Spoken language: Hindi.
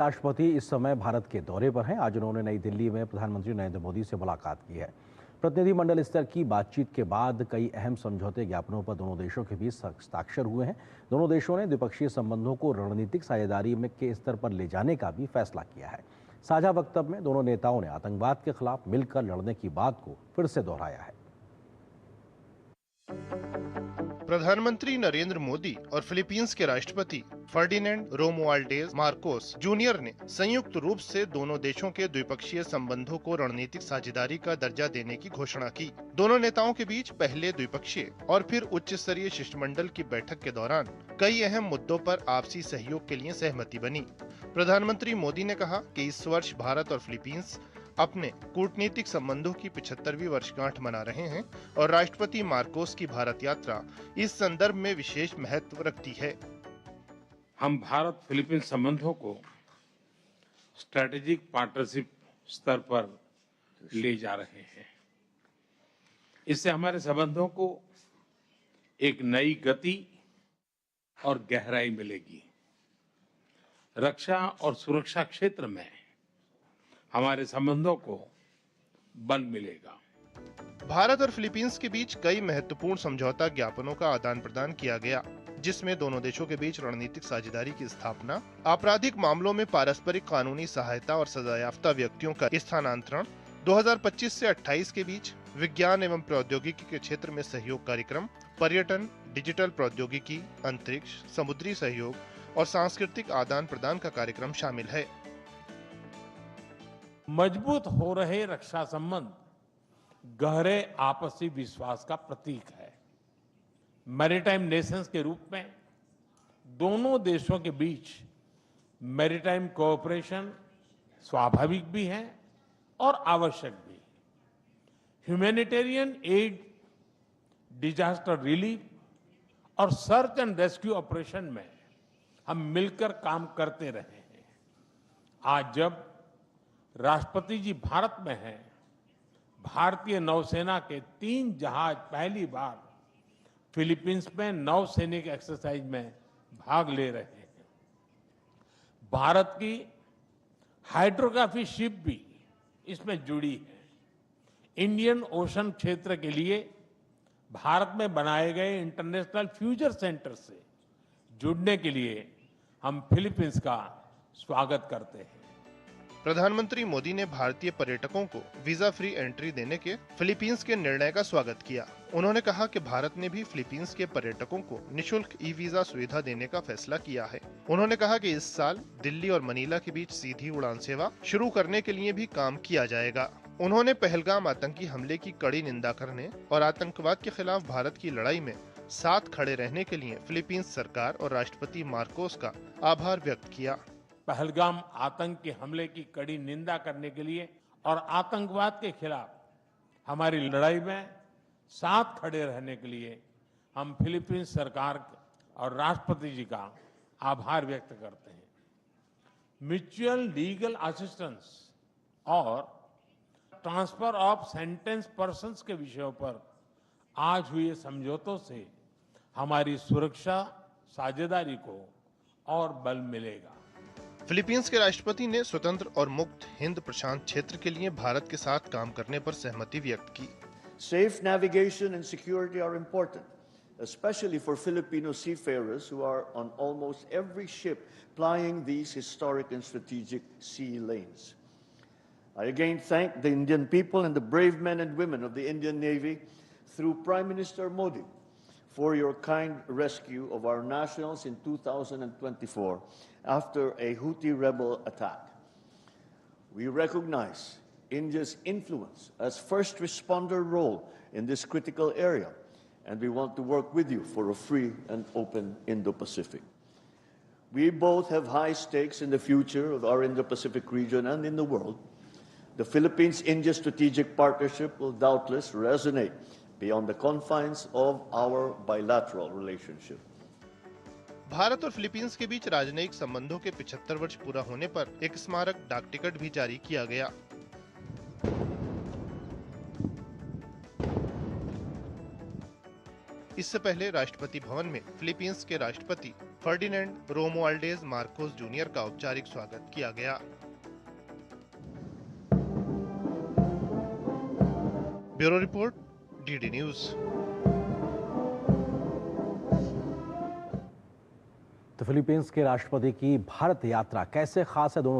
राष्ट्रपति इस समय भारत के दौरे पर हैं। आज उन्होंने नई दिल्ली में प्रधानमंत्री नरेंद्र मोदी से मुलाकात की है। प्रतिनिधिमंडल स्तर की बातचीत के बाद कई अहम समझौते ज्ञापनों पर दोनों देशों के बीच हस्ताक्षर हुए हैं। दोनों देशों ने द्विपक्षीय संबंधों को रणनीतिक साझेदारी में के स्तर पर ले जाने का भी फैसला किया है। साझा वक्तव्य में दोनों नेताओं ने आतंकवाद के खिलाफ मिलकर लड़ने की बात को फिर से दोहराया है। प्रधानमंत्री नरेंद्र मोदी और फिलीपींस के राष्ट्रपति फर्डिनेंड रोमुआल्डेज मार्कोस जूनियर ने संयुक्त रूप से दोनों देशों के द्विपक्षीय संबंधों को रणनीतिक साझेदारी का दर्जा देने की घोषणा की। दोनों नेताओं के बीच पहले द्विपक्षीय और फिर उच्च स्तरीय शिष्टमंडल की बैठक के दौरान कई अहम मुद्दों पर आपसी सहयोग के लिए सहमति बनी। प्रधानमंत्री मोदी ने कहा कि इस वर्ष भारत और फिलीपींस अपने कूटनीतिक संबंधों की 75वीं वर्षगांठ मना रहे हैं और राष्ट्रपति मार्कोस की भारत यात्रा इस संदर्भ में विशेष महत्व रखती है। हम भारत फिलीपींस संबंधों को स्ट्रैटेजिक पार्टनरशिप स्तर पर ले जा रहे हैं। इससे हमारे संबंधों को एक नई गति और गहराई मिलेगी। रक्षा और सुरक्षा क्षेत्र में हमारे संबंधों को बल मिलेगा। भारत और फिलीपींस के बीच कई महत्वपूर्ण समझौता ज्ञापनों का आदान प्रदान किया गया, जिसमें दोनों देशों के बीच रणनीतिक साझेदारी की स्थापना, आपराधिक मामलों में पारस्परिक कानूनी सहायता और सजायाफ्ता व्यक्तियों का स्थानांतरण, 2025 से 28 के बीच विज्ञान एवं प्रौद्योगिकी के क्षेत्र में सहयोग कार्यक्रम, पर्यटन, डिजिटल प्रौद्योगिकी, अंतरिक्ष, समुद्री सहयोग और सांस्कृतिक आदान प्रदान का कार्यक्रम शामिल है। मजबूत हो रहे रक्षा संबंध गहरे आपसी विश्वास का प्रतीक है। मैरीटाइम नेशंस के रूप में दोनों देशों के बीच मैरीटाइम कोऑपरेशन स्वाभाविक भी है और आवश्यक भी। ह्यूमैनिटेरियन एड, डिजास्टर रिलीफ और सर्च एंड रेस्क्यू ऑपरेशन में हम मिलकर काम करते रहे हैं। आज जब राष्ट्रपति जी भारत में हैं, भारतीय नौसेना के 3 जहाज पहली बार फिलीपींस में नौसैनिक एक्सरसाइज में भाग ले रहे हैं। भारत की हाइड्रोग्राफी शिप भी इसमें जुड़ी है। इंडियन ओशन क्षेत्र के लिए भारत में बनाए गए इंटरनेशनल फ्यूचर सेंटर से जुड़ने के लिए हम फिलीपींस का स्वागत करते हैं। प्रधानमंत्री मोदी ने भारतीय पर्यटकों को वीजा फ्री एंट्री देने के फिलीपींस के निर्णय का स्वागत किया। उन्होंने कहा कि भारत ने भी फिलीपींस के पर्यटकों को निशुल्क ई वीजा सुविधा देने का फैसला किया है। उन्होंने कहा कि इस साल दिल्ली और मनीला के बीच सीधी उड़ान सेवा शुरू करने के लिए भी काम किया जाएगा। उन्होंने पहलगाम आतंकी हमले की कड़ी निंदा करने और आतंकवाद के खिलाफ भारत की लड़ाई में साथ खड़े रहने के लिए फिलीपींस सरकार और राष्ट्रपति मार्कोस का आभार व्यक्त किया। पहलगाम आतंक के हमले की कड़ी निंदा करने के लिए और आतंकवाद के खिलाफ हमारी लड़ाई में साथ खड़े रहने के लिए हम फिलीपींस सरकार और राष्ट्रपति जी का आभार व्यक्त करते हैं। म्यूचुअल लीगल असिस्टेंस और ट्रांसफर ऑफ सेंटेंस पर्सन्स के विषयों पर आज हुए समझौतों से हमारी सुरक्षा साझेदारी को और बल मिलेगा। फिलीपींस के राष्ट्रपति ने स्वतंत्र और मुक्त हिंद प्रशांत क्षेत्र के लिए भारत के साथ काम करने पर सहमति व्यक्त की। Safe navigation and security are important, especially for Filipino seafarers who are on almost every ship plying these historic and strategic sea lanes. I again thank the Indian people and the brave men and women of the Indian Navy through Prime Minister Modi for your kind rescue of our nationals in 2024 after a Houthi rebel attack. We recognize India's influence as first responder role in this critical area, and we want to work with you for a free and open Indo-Pacific. We both have high stakes in the future of our Indo-Pacific region and in the world. The Philippines-India strategic partnership will doubtless resonate beyond the confines of our bilateral relationship. Bharat और फिलीपींस के बीच राजनयिक संबंधों के 75 वर्ष पूरा होने पर एक स्मारक डाक टिकट भी जारी किया गया। इससे पहले राष्ट्रपति भवन में फिलीपींस के राष्ट्रपति फर्डिनेंड रोमुआल्डेज मार्कोस जूनियर का औपचारिक स्वागत किया गया। Bureau report, DD news. तो फिलीपींस के राष्ट्रपति की भारत यात्रा कैसे खास है, दोनों